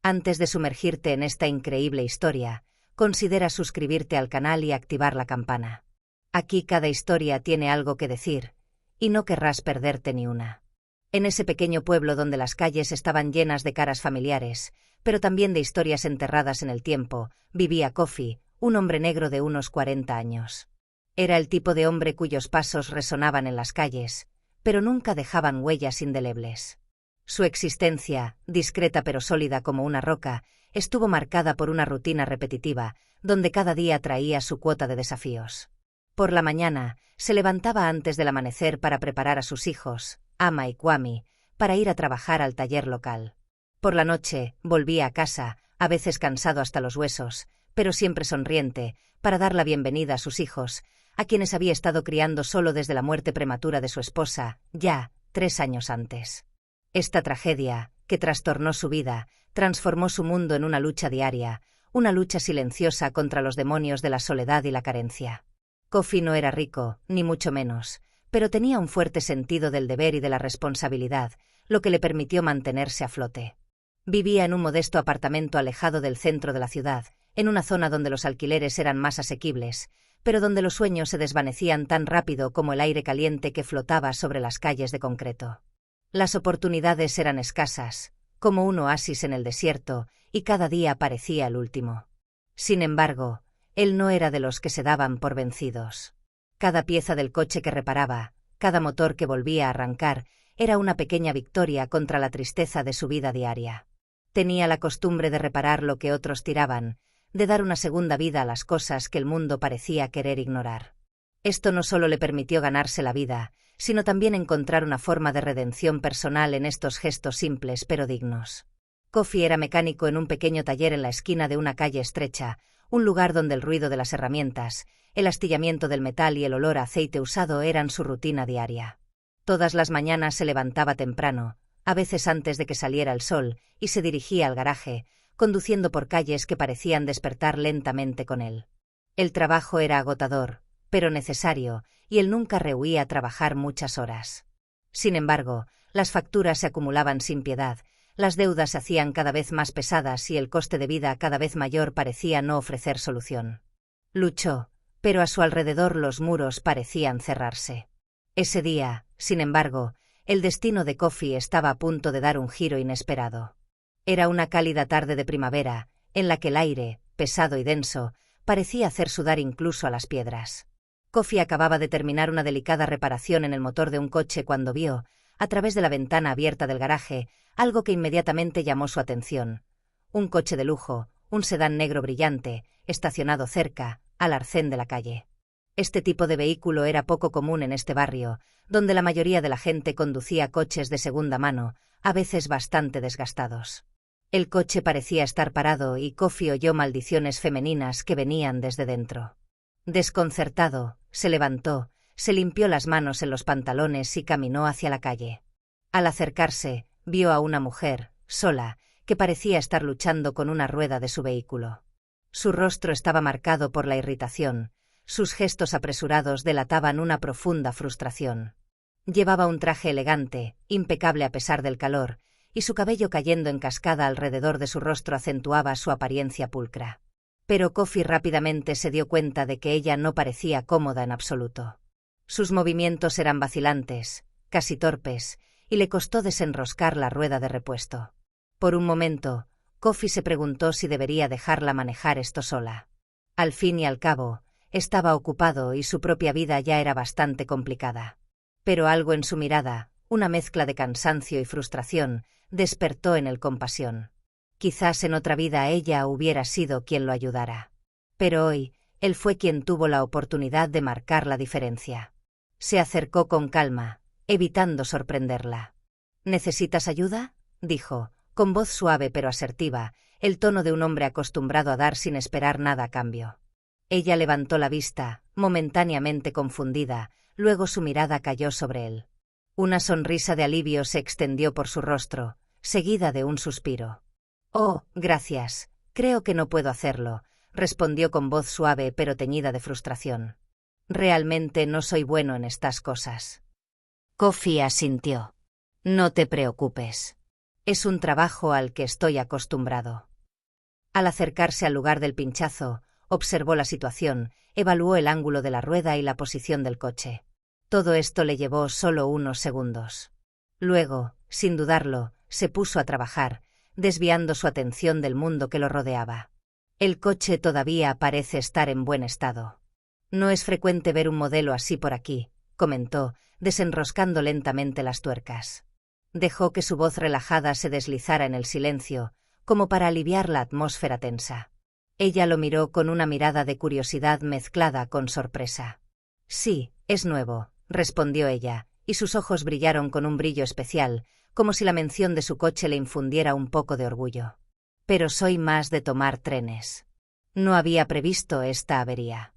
Antes de sumergirte en esta increíble historia, considera suscribirte al canal y activar la campana. Aquí cada historia tiene algo que decir, y no querrás perderte ni una. En ese pequeño pueblo donde las calles estaban llenas de caras familiares, pero también de historias enterradas en el tiempo, vivía Kofi, un hombre negro de unos 40 años. Era el tipo de hombre cuyos pasos resonaban en las calles, pero nunca dejaban huellas indelebles. Su existencia, discreta pero sólida como una roca, estuvo marcada por una rutina repetitiva, donde cada día traía su cuota de desafíos. Por la mañana, se levantaba antes del amanecer para preparar a sus hijos, Ama y Kwame, para ir a trabajar al taller local. Por la noche, volvía a casa, a veces cansado hasta los huesos, pero siempre sonriente, para dar la bienvenida a sus hijos, a quienes había estado criando solo desde la muerte prematura de su esposa, ya 3 años antes. Esta tragedia, que trastornó su vida, transformó su mundo en una lucha diaria, una lucha silenciosa contra los demonios de la soledad y la carencia. Kofi no era rico, ni mucho menos, pero tenía un fuerte sentido del deber y de la responsabilidad, lo que le permitió mantenerse a flote. Vivía en un modesto apartamento alejado del centro de la ciudad, en una zona donde los alquileres eran más asequibles, pero donde los sueños se desvanecían tan rápido como el aire caliente que flotaba sobre las calles de concreto. Las oportunidades eran escasas, como un oasis en el desierto, y cada día parecía el último. Sin embargo, él no era de los que se daban por vencidos. Cada pieza del coche que reparaba, cada motor que volvía a arrancar, era una pequeña victoria contra la tristeza de su vida diaria. Tenía la costumbre de reparar lo que otros tiraban, de dar una segunda vida a las cosas que el mundo parecía querer ignorar. Esto no solo le permitió ganarse la vida, sino también encontrar una forma de redención personal en estos gestos simples pero dignos. Kofi era mecánico en un pequeño taller en la esquina de una calle estrecha, un lugar donde el ruido de las herramientas, el astillamiento del metal y el olor a aceite usado eran su rutina diaria. Todas las mañanas se levantaba temprano, a veces antes de que saliera el sol, y se dirigía al garaje, conduciendo por calles que parecían despertar lentamente con él. El trabajo era agotador, pero necesario, y él nunca rehuía a trabajar muchas horas. Sin embargo, las facturas se acumulaban sin piedad, las deudas se hacían cada vez más pesadas y el coste de vida cada vez mayor parecía no ofrecer solución. Luchó, pero a su alrededor los muros parecían cerrarse. Ese día, sin embargo, el destino de Kofi estaba a punto de dar un giro inesperado. Era una cálida tarde de primavera, en la que el aire, pesado y denso, parecía hacer sudar incluso a las piedras. Kofi acababa de terminar una delicada reparación en el motor de un coche cuando vio, a través de la ventana abierta del garaje, algo que inmediatamente llamó su atención. Un coche de lujo, un sedán negro brillante, estacionado cerca, al arcén de la calle. Este tipo de vehículo era poco común en este barrio, donde la mayoría de la gente conducía coches de segunda mano, a veces bastante desgastados. El coche parecía estar parado y Kofi oyó maldiciones femeninas que venían desde dentro. Desconcertado, se levantó, se limpió las manos en los pantalones y caminó hacia la calle. Al acercarse, vio a una mujer, sola, que parecía estar luchando con una rueda de su vehículo. Su rostro estaba marcado por la irritación, sus gestos apresurados delataban una profunda frustración. Llevaba un traje elegante, impecable a pesar del calor, y su cabello cayendo en cascada alrededor de su rostro acentuaba su apariencia pulcra. Pero Kofi rápidamente se dio cuenta de que ella no parecía cómoda en absoluto. Sus movimientos eran vacilantes, casi torpes, y le costó desenroscar la rueda de repuesto. Por un momento, Kofi se preguntó si debería dejarla manejar esto sola. Al fin y al cabo, estaba ocupado y su propia vida ya era bastante complicada. Pero algo en su mirada, una mezcla de cansancio y frustración, despertó en él compasión. Quizás en otra vida ella hubiera sido quien lo ayudara. Pero hoy, él fue quien tuvo la oportunidad de marcar la diferencia. Se acercó con calma, evitando sorprenderla. ¿Necesitas ayuda?, dijo, con voz suave pero asertiva, el tono de un hombre acostumbrado a dar sin esperar nada a cambio. Ella levantó la vista, momentáneamente confundida, luego su mirada cayó sobre él. Una sonrisa de alivio se extendió por su rostro, seguida de un suspiro. «Oh, gracias, creo que no puedo hacerlo», respondió con voz suave pero teñida de frustración. «Realmente no soy bueno en estas cosas». Kofi asintió. «No te preocupes. Es un trabajo al que estoy acostumbrado. Al acercarse al lugar del pinchazo, observó la situación, evaluó el ángulo de la rueda y la posición del coche. Todo esto le llevó solo unos segundos. Luego, sin dudarlo, se puso a trabajar, desviando su atención del mundo que lo rodeaba. El coche todavía parece estar en buen estado. No es frecuente ver un modelo así por aquí, comentó, desenroscando lentamente las tuercas. Dejó que su voz relajada se deslizara en el silencio, como para aliviar la atmósfera tensa. Ella lo miró con una mirada de curiosidad mezclada con sorpresa. Sí, es nuevo, respondió ella, y sus ojos brillaron con un brillo especial, como si la mención de su coche le infundiera un poco de orgullo. Pero soy más de tomar trenes. No había previsto esta avería.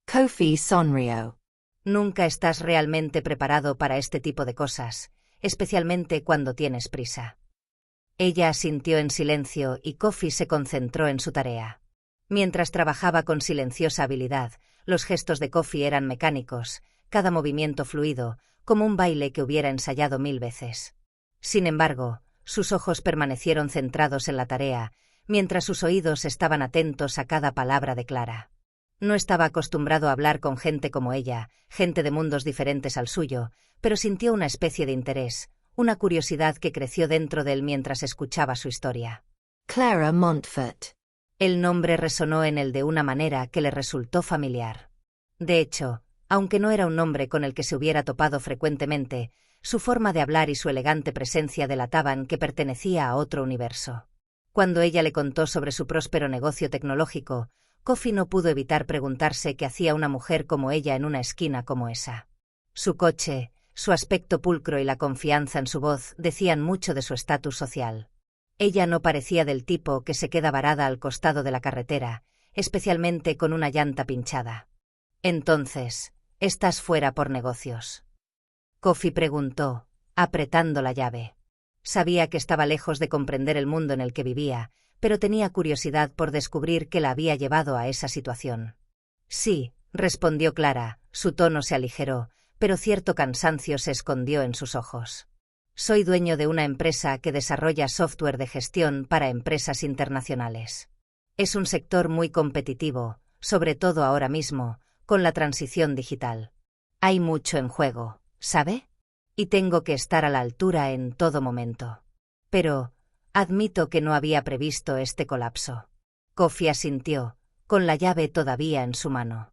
Kofi sonrió. Nunca estás realmente preparado para este tipo de cosas, especialmente cuando tienes prisa. Ella asintió en silencio y Kofi se concentró en su tarea. Mientras trabajaba con silenciosa habilidad, los gestos de Kofi eran mecánicos, cada movimiento fluido, como un baile que hubiera ensayado 1000 veces. Sin embargo, sus ojos permanecieron centrados en la tarea, mientras sus oídos estaban atentos a cada palabra de Clara. No estaba acostumbrado a hablar con gente como ella, gente de mundos diferentes al suyo, pero sintió una especie de interés, una curiosidad que creció dentro de él mientras escuchaba su historia. Clara Montfort. El nombre resonó en él de una manera que le resultó familiar. De hecho, aunque no era un nombre con el que se hubiera topado frecuentemente, su forma de hablar y su elegante presencia delataban que pertenecía a otro universo. Cuando ella le contó sobre su próspero negocio tecnológico, Kofi no pudo evitar preguntarse qué hacía una mujer como ella en una esquina como esa. Su coche, su aspecto pulcro y la confianza en su voz decían mucho de su estatus social. Ella no parecía del tipo que se queda varada al costado de la carretera, especialmente con una llanta pinchada. Entonces, ¿estás fuera por negocios? Kofi preguntó, apretando la llave. Sabía que estaba lejos de comprender el mundo en el que vivía, pero tenía curiosidad por descubrir qué la había llevado a esa situación. Sí, respondió Clara, su tono se aligeró, pero cierto cansancio se escondió en sus ojos. Soy dueño de una empresa que desarrolla software de gestión para empresas internacionales. Es un sector muy competitivo, sobre todo ahora mismo, con la transición digital. Hay mucho en juego, ¿sabe? Y tengo que estar a la altura en todo momento. Pero, admito que no había previsto este colapso. Kofi asintió, con la llave todavía en su mano.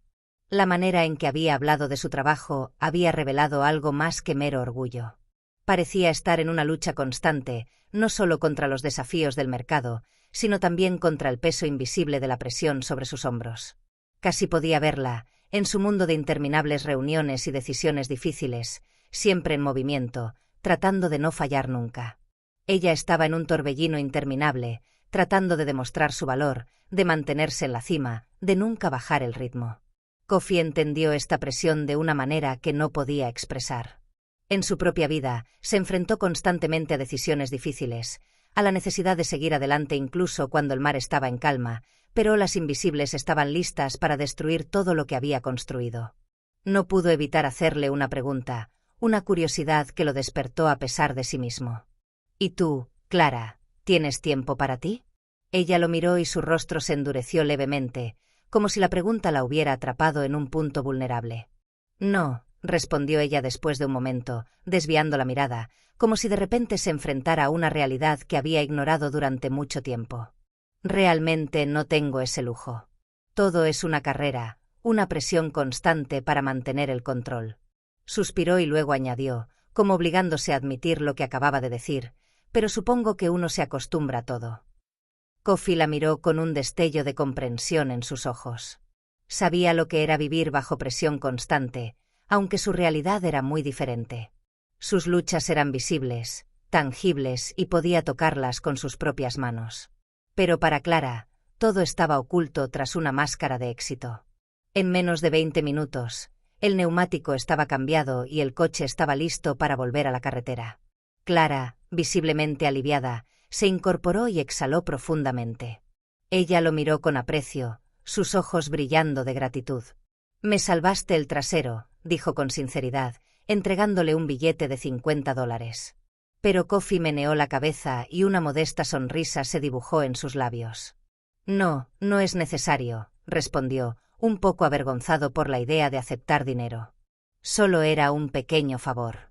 La manera en que había hablado de su trabajo había revelado algo más que mero orgullo. Parecía estar en una lucha constante, no solo contra los desafíos del mercado, sino también contra el peso invisible de la presión sobre sus hombros. Casi podía verla, en su mundo de interminables reuniones y decisiones difíciles, siempre en movimiento, tratando de no fallar nunca. Ella estaba en un torbellino interminable, tratando de demostrar su valor, de mantenerse en la cima, de nunca bajar el ritmo. Kofi entendió esta presión de una manera que no podía expresar. En su propia vida, se enfrentó constantemente a decisiones difíciles, a la necesidad de seguir adelante incluso cuando el mar estaba en calma, pero olas invisibles estaban listas para destruir todo lo que había construido. No pudo evitar hacerle una pregunta, una curiosidad que lo despertó a pesar de sí mismo. ¿Y tú, Clara, tienes tiempo para ti? Ella lo miró y su rostro se endureció levemente, como si la pregunta la hubiera atrapado en un punto vulnerable. No, respondió ella después de un momento, desviando la mirada, como si de repente se enfrentara a una realidad que había ignorado durante mucho tiempo. Realmente no tengo ese lujo. Todo es una carrera, una presión constante para mantener el control. Suspiró y luego añadió, como obligándose a admitir lo que acababa de decir, pero supongo que uno se acostumbra a todo. Kofi la miró con un destello de comprensión en sus ojos. Sabía lo que era vivir bajo presión constante, aunque su realidad era muy diferente. Sus luchas eran visibles, tangibles y podía tocarlas con sus propias manos. Pero para Clara, todo estaba oculto tras una máscara de éxito. En menos de 20 minutos, el neumático estaba cambiado y el coche estaba listo para volver a la carretera. Clara, visiblemente aliviada, se incorporó y exhaló profundamente. Ella lo miró con aprecio, sus ojos brillando de gratitud. «Me salvaste el trasero», dijo con sinceridad, entregándole un billete de $50. Pero Kofi meneó la cabeza y una modesta sonrisa se dibujó en sus labios. No, no es necesario, respondió, un poco avergonzado por la idea de aceptar dinero. Solo era un pequeño favor.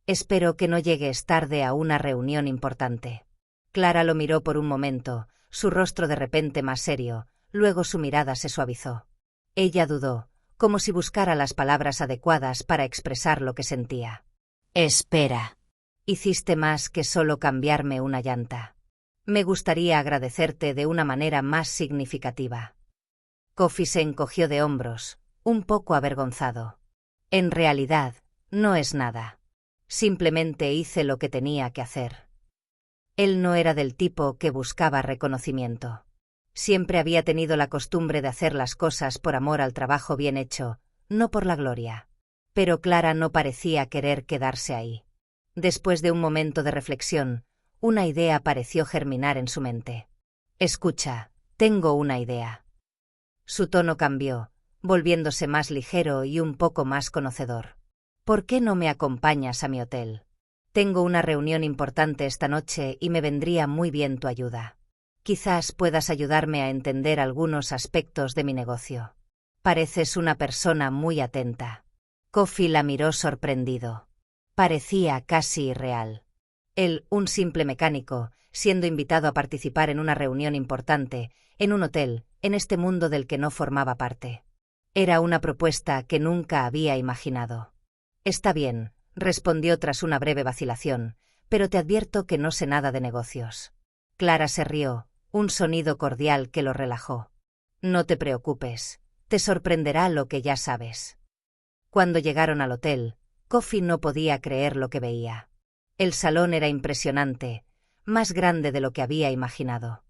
Espero que no llegues tarde a una reunión importante. Clara lo miró por un momento, su rostro de repente más serio, luego su mirada se suavizó. Ella dudó, como si buscara las palabras adecuadas para expresar lo que sentía. Espera. Hiciste más que solo cambiarme una llanta. Me gustaría agradecerte de una manera más significativa. Kofi se encogió de hombros, un poco avergonzado. En realidad, no es nada. Simplemente hice lo que tenía que hacer. Él no era del tipo que buscaba reconocimiento. Siempre había tenido la costumbre de hacer las cosas por amor al trabajo bien hecho, no por la gloria. Pero Clara no parecía querer quedarse ahí. Después de un momento de reflexión, una idea pareció germinar en su mente. Escucha, tengo una idea. Su tono cambió, volviéndose más ligero y un poco más conocedor. ¿Por qué no me acompañas a mi hotel? Tengo una reunión importante esta noche y me vendría muy bien tu ayuda. Quizás puedas ayudarme a entender algunos aspectos de mi negocio. Pareces una persona muy atenta. Kofi la miró sorprendido. Parecía casi irreal. Él, un simple mecánico, siendo invitado a participar en una reunión importante, en un hotel, en este mundo del que no formaba parte. Era una propuesta que nunca había imaginado. Está bien, respondió tras una breve vacilación, pero te advierto que no sé nada de negocios. Clara se rió, un sonido cordial que lo relajó. No te preocupes, te sorprenderá lo que ya sabes. Cuando llegaron al hotel, Kofi no podía creer lo que veía. El salón era impresionante, más grande de lo que había imaginado.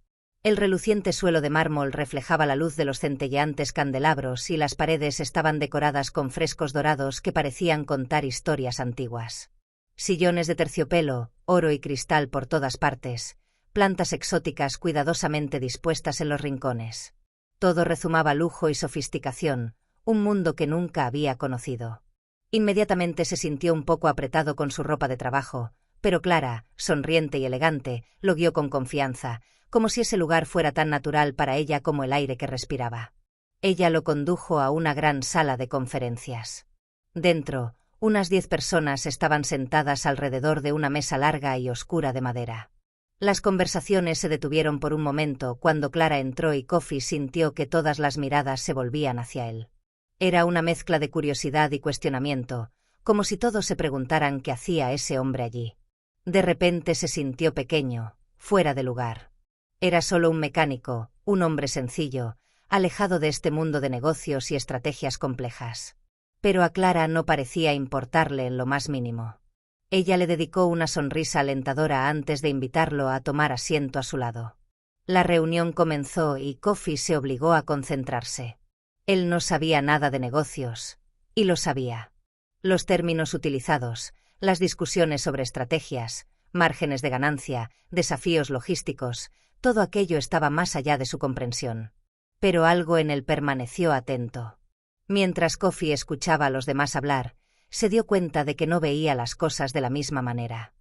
El reluciente suelo de mármol reflejaba la luz de los centelleantes candelabros y las paredes estaban decoradas con frescos dorados que parecían contar historias antiguas. Sillones de terciopelo, oro y cristal por todas partes, plantas exóticas cuidadosamente dispuestas en los rincones. Todo rezumaba lujo y sofisticación, un mundo que nunca había conocido. Inmediatamente se sintió un poco apretado con su ropa de trabajo, pero Clara, sonriente y elegante, lo guió con confianza, como si ese lugar fuera tan natural para ella como el aire que respiraba. Ella lo condujo a una gran sala de conferencias. Dentro, unas 10 personas estaban sentadas alrededor de una mesa larga y oscura de madera. Las conversaciones se detuvieron por un momento cuando Clara entró y Kofi sintió que todas las miradas se volvían hacia él. Era una mezcla de curiosidad y cuestionamiento, como si todos se preguntaran qué hacía ese hombre allí. De repente se sintió pequeño, fuera de lugar. Era solo un mecánico, un hombre sencillo, alejado de este mundo de negocios y estrategias complejas. Pero a Clara no parecía importarle en lo más mínimo. Ella le dedicó una sonrisa alentadora antes de invitarlo a tomar asiento a su lado. La reunión comenzó y Kofi se obligó a concentrarse. Él no sabía nada de negocios, y lo sabía. Los términos utilizados, las discusiones sobre estrategias, márgenes de ganancia, desafíos logísticos, todo aquello estaba más allá de su comprensión. Pero algo en él permaneció atento. Mientras Kofi escuchaba a los demás hablar, se dio cuenta de que no veía las cosas de la misma manera.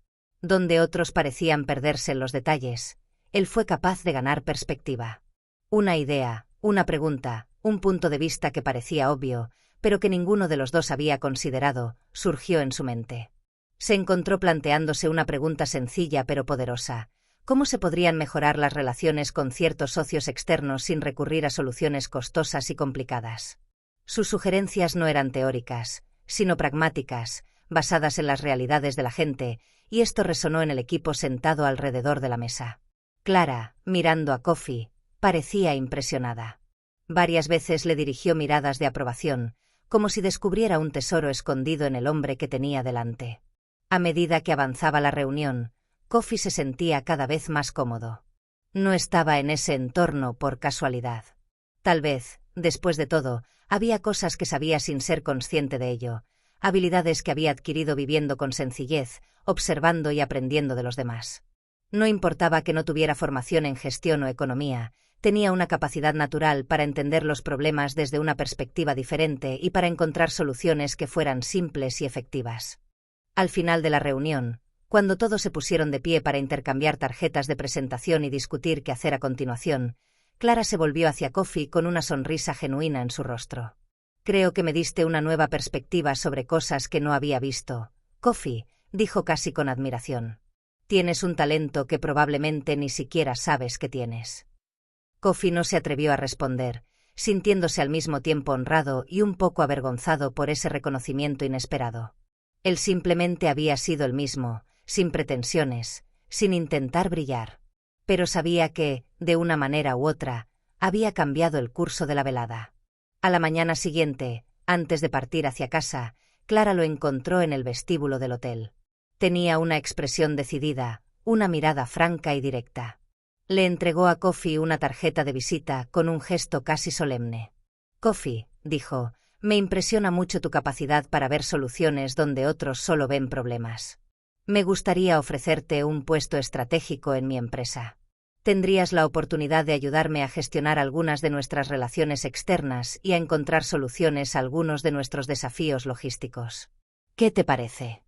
Donde otros parecían perderse en los detalles, él fue capaz de ganar perspectiva. Una idea, una pregunta, un punto de vista que parecía obvio, pero que ninguno de los dos había considerado, surgió en su mente. Se encontró planteándose una pregunta sencilla pero poderosa. ¿Cómo se podrían mejorar las relaciones con ciertos socios externos sin recurrir a soluciones costosas y complicadas? Sus sugerencias no eran teóricas, sino pragmáticas, basadas en las realidades de la gente, y esto resonó en el equipo sentado alrededor de la mesa. Clara, mirando a Kofi, parecía impresionada. Varias veces le dirigió miradas de aprobación, como si descubriera un tesoro escondido en el hombre que tenía delante. A medida que avanzaba la reunión, Kofi se sentía cada vez más cómodo. No estaba en ese entorno por casualidad. Tal vez, después de todo, había cosas que sabía sin ser consciente de ello, habilidades que había adquirido viviendo con sencillez, observando y aprendiendo de los demás. No importaba que no tuviera formación en gestión o economía, tenía una capacidad natural para entender los problemas desde una perspectiva diferente y para encontrar soluciones que fueran simples y efectivas. Al final de la reunión, Cuando todos se pusieron de pie para intercambiar tarjetas de presentación y discutir qué hacer a continuación, Clara se volvió hacia Kofi con una sonrisa genuina en su rostro. «Creo que me diste una nueva perspectiva sobre cosas que no había visto, Kofi», dijo casi con admiración. «Tienes un talento que probablemente ni siquiera sabes que tienes». Kofi no se atrevió a responder, sintiéndose al mismo tiempo honrado y un poco avergonzado por ese reconocimiento inesperado. Él simplemente había sido el mismo, sin pretensiones, sin intentar brillar. Pero sabía que, de una manera u otra, había cambiado el curso de la velada. A la mañana siguiente, antes de partir hacia casa, Clara lo encontró en el vestíbulo del hotel. Tenía una expresión decidida, una mirada franca y directa. Le entregó a Kofi una tarjeta de visita con un gesto casi solemne. «Kofi», dijo, «me impresiona mucho tu capacidad para ver soluciones donde otros solo ven problemas. Me gustaría ofrecerte un puesto estratégico en mi empresa. Tendrías la oportunidad de ayudarme a gestionar algunas de nuestras relaciones externas y a encontrar soluciones a algunos de nuestros desafíos logísticos. ¿Qué te parece?»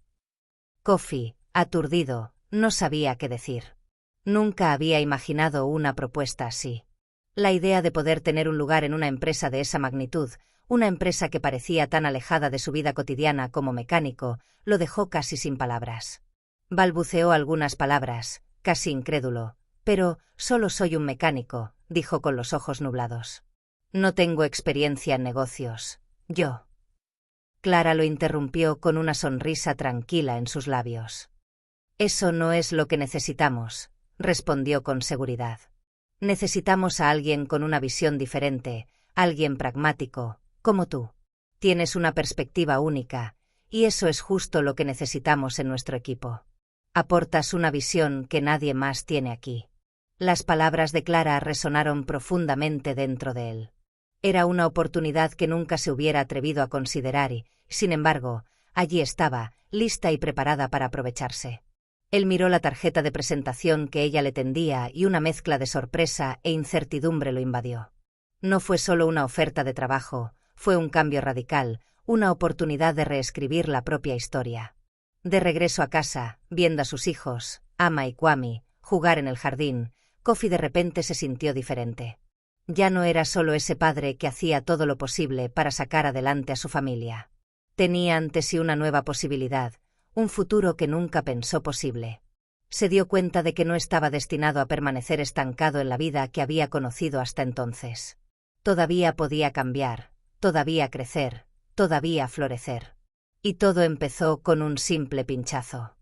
Kofi, aturdido, no sabía qué decir. Nunca había imaginado una propuesta así. La idea de poder tener un lugar en una empresa de esa magnitud, una empresa que parecía tan alejada de su vida cotidiana como mecánico, lo dejó casi sin palabras. Balbuceó algunas palabras, casi incrédulo. «Pero, solo soy un mecánico», dijo con los ojos nublados. «No tengo experiencia en negocios. Yo». Clara lo interrumpió con una sonrisa tranquila en sus labios. «Eso no es lo que necesitamos», respondió con seguridad. «Necesitamos a alguien con una visión diferente, alguien pragmático, como tú. Tienes una perspectiva única, y eso es justo lo que necesitamos en nuestro equipo. Aportas una visión que nadie más tiene aquí». Las palabras de Clara resonaron profundamente dentro de él. Era una oportunidad que nunca se hubiera atrevido a considerar y, sin embargo, allí estaba, lista y preparada para aprovecharse. Él miró la tarjeta de presentación que ella le tendía y una mezcla de sorpresa e incertidumbre lo invadió. No fue solo una oferta de trabajo, fue un cambio radical, una oportunidad de reescribir la propia historia. De regreso a casa, viendo a sus hijos, Ama y Kwame, jugar en el jardín, Kofi de repente se sintió diferente. Ya no era solo ese padre que hacía todo lo posible para sacar adelante a su familia. Tenía ante sí una nueva posibilidad, un futuro que nunca pensó posible. Se dio cuenta de que no estaba destinado a permanecer estancado en la vida que había conocido hasta entonces. Todavía podía cambiar, todavía crecer, todavía florecer. Y todo empezó con un simple pinchazo.